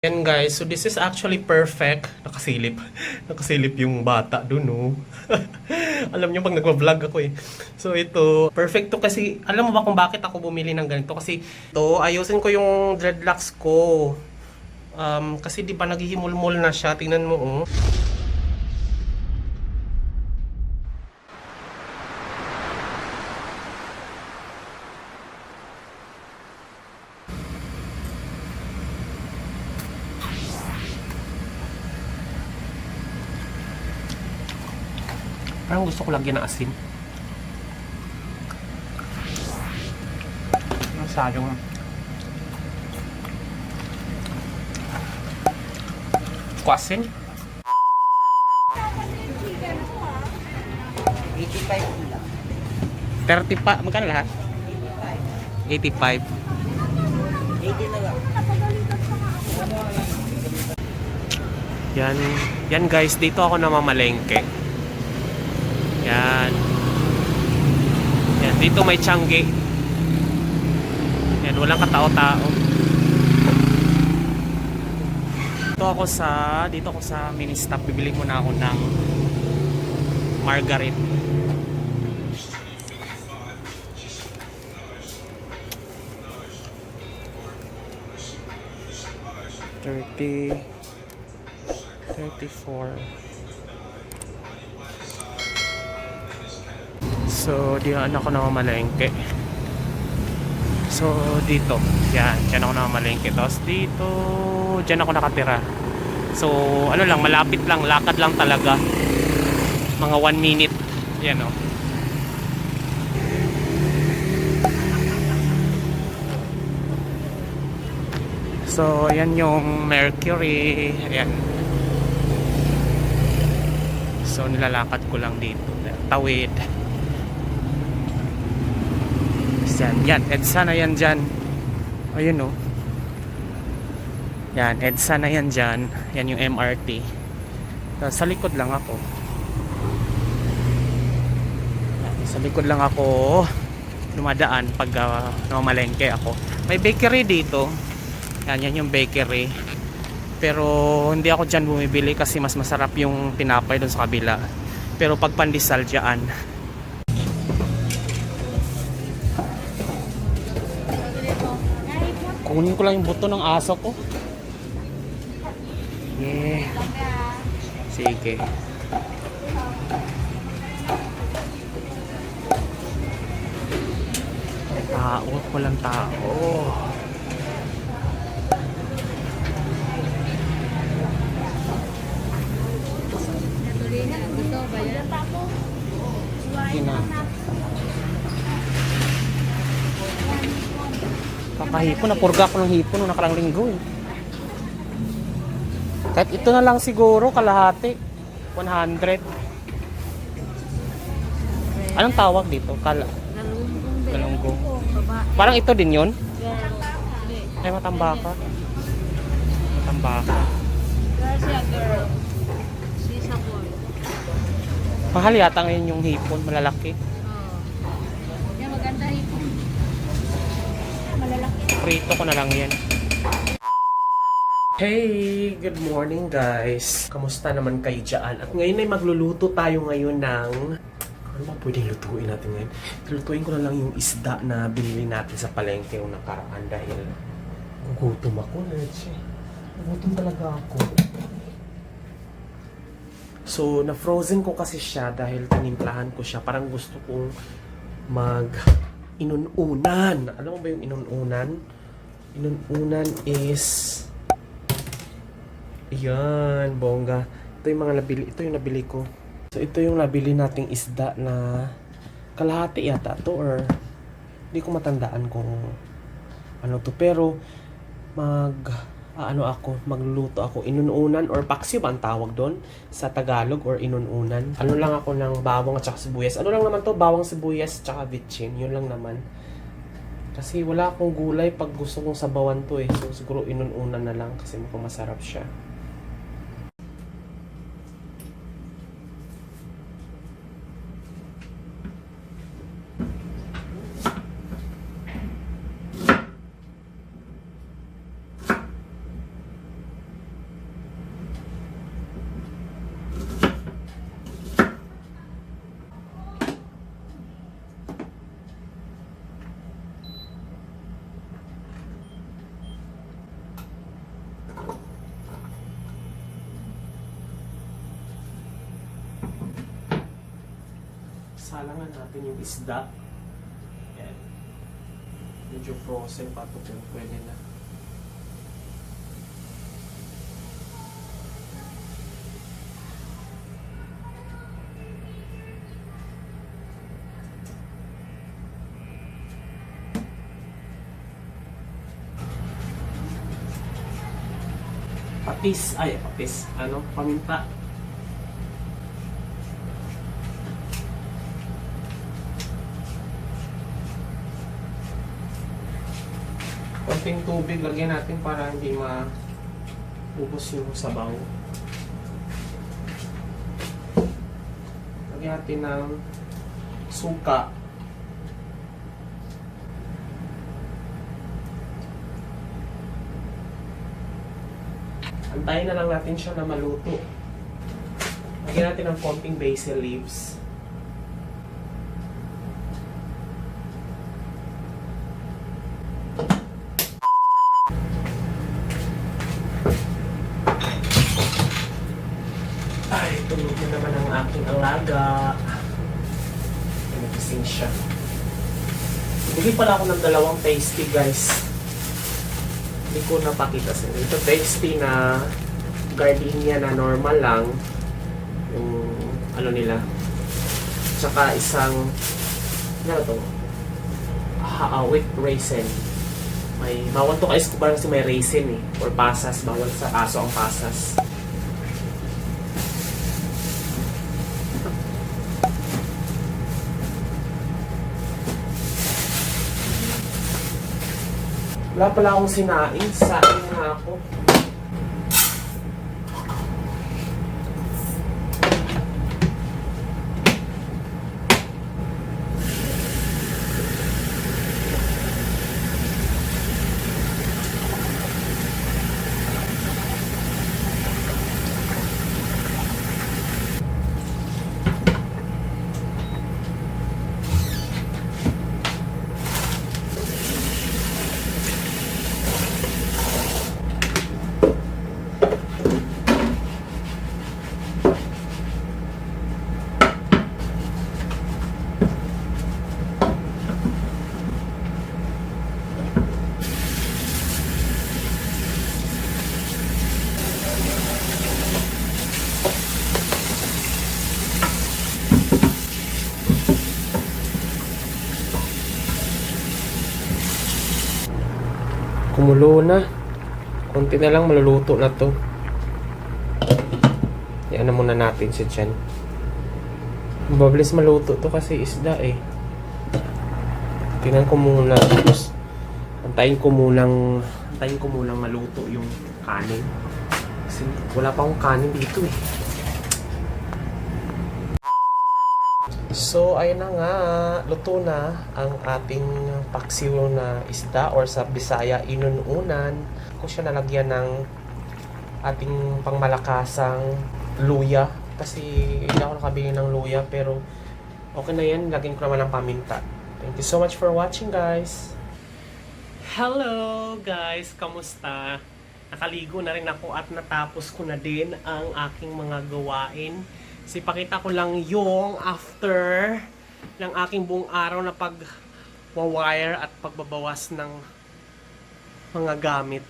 Yan guys, so this is actually perfect. Nakasilip. Nakasilip yung bata dun, no? Alam niyo pag nagwa-vlog ako eh. So ito, perfect to kasi, alam mo ba kung bakit ako bumili ng ganito? Kasi ito, ayusin ko yung dreadlocks ko. Kasi di ba naghihimulmol na siya, tingnan mo oh. Parang gusto ko lagyan ng asin. Masyadong asin. 85 kilo. 30 pa, magkano lahat? 85. 80 na lang. Yan guys, dito ako namamalengke. Yan. Yan, dito may Tiangge. Yan, walang katao-tao. Dito ako sa mini stop. Bibili muna ako ng margarine. $30, $34. So, diyan ako namamalengke. So, dito. Yan, dyan ako namamalengke. Tapos dito, dyan ako nakatira. So, ano lang, malapit lang. Lakad lang talaga. Mga 1 minute. Yan o. So, ayan yung Mercury. Ayan. So, nilalakad ko lang dito. Tawid. Yan, EDSA na yan dyan. Ayun o. Yan, EDSA na yan dyan. Yan yung MRT. Sa likod lang ako. Yan, sa likod lang ako dumadaan pag namamalengke ako. May bakery dito. Yan yung bakery. Pero hindi ako dyan bumibili kasi mas masarap yung tinapay doon sa kabila. Pero pag pandesal dyan. Kunin ko lang yung buto ng aso ko. Yeah. Sige. Tao, walang tao. Ina. Kakahipon, napurga ko ng hipon nung nakarang linggo eh. Kahit ito na lang siguro, kalahati. 100. Anong tawag dito? Galunggong. Parang ito din yun? Ay, matambaka. Matambaka. Mahal yata ngayon yung hipon, malalaki. Yan, maganda hipon. Malalaki. Prito ko na lang yan. Hey! Good morning guys! Kamusta naman kayo dyan? At ngayon ay magluluto tayo ngayon ng... Ano ba pwedeng lutuin natin ngayon? Lutuin ko na lang yung isda na binili natin sa palengke yung nakaraan dahil gugutom ako na siya. Gugutom talaga ako. So, na-frozen ko kasi siya dahil tinimplahan ko siya. Parang gusto kong inununan. Alam mo ba yung inununan? Inununan is... Ayan, bongga. Ito yung mga nabili. Ito yung nabili ko. So, ito yung nabili nating isda na kalahati yata to or hindi ko matandaan kung ano to. Pero, magluluto ako. Inununan or paksiw ba ang tawag doon sa Tagalog or inununan. Ano lang ako ng bawang at saka sibuyas. Ano lang naman to? Bawang, sibuyas at saka bitchin. Yun lang naman. Kasi wala akong gulay pag gusto kong sabawan to eh. So, siguro inununan na lang kasi mukhang masarap siya. Salangan natin yung isda. Yan. Medyo frozen pa ito pero pwede na. Patis, paminta. Konting tubig lagyan natin para hindi maubos yung sabaw. Lagyan natin ng suka. Antayin na lang natin siya na maluto. Lagyan natin ng konting basil leaves. Ay, tulog na naman ang aking alaga. Nagising siya. Bili pala ako ng dalawang tasty, guys. Hindi ko napakita sa inyo. Ito tasty na gardenia na normal lang. Yung ano nila. Tsaka isang ano to? With raisin. May bawal to guys kasi may raisin eh. Or pasas. Bawal sa aso ang pasas. Wala pala akong sinaing. Saing na ako. Kumulo na. Konti na lang maluluto na to. Yan na muna natin siya dyan. Mabilis maluto to kasi isda eh. Tingnan ko muna. Tapos antayin ko munang maluto yung kanin. Kasi wala pa akong kanin dito eh. So, ayun na nga, luto na ang ating paksiw na isda or sa Bisaya, inununan. Ko siya nalagyan ng ating pangmalakasang luya. Kasi hindi ako nakabili ng luya pero okay na yan, lagyan ko naman ng paminta. Thank you so much for watching, guys. Hello guys, kamusta? Nakaligo na rin ako at natapos ko na din ang aking mga gawain. Ipakita ko lang yung after ng aking buong araw na pag-wire at pagbabawas ng mga gamit.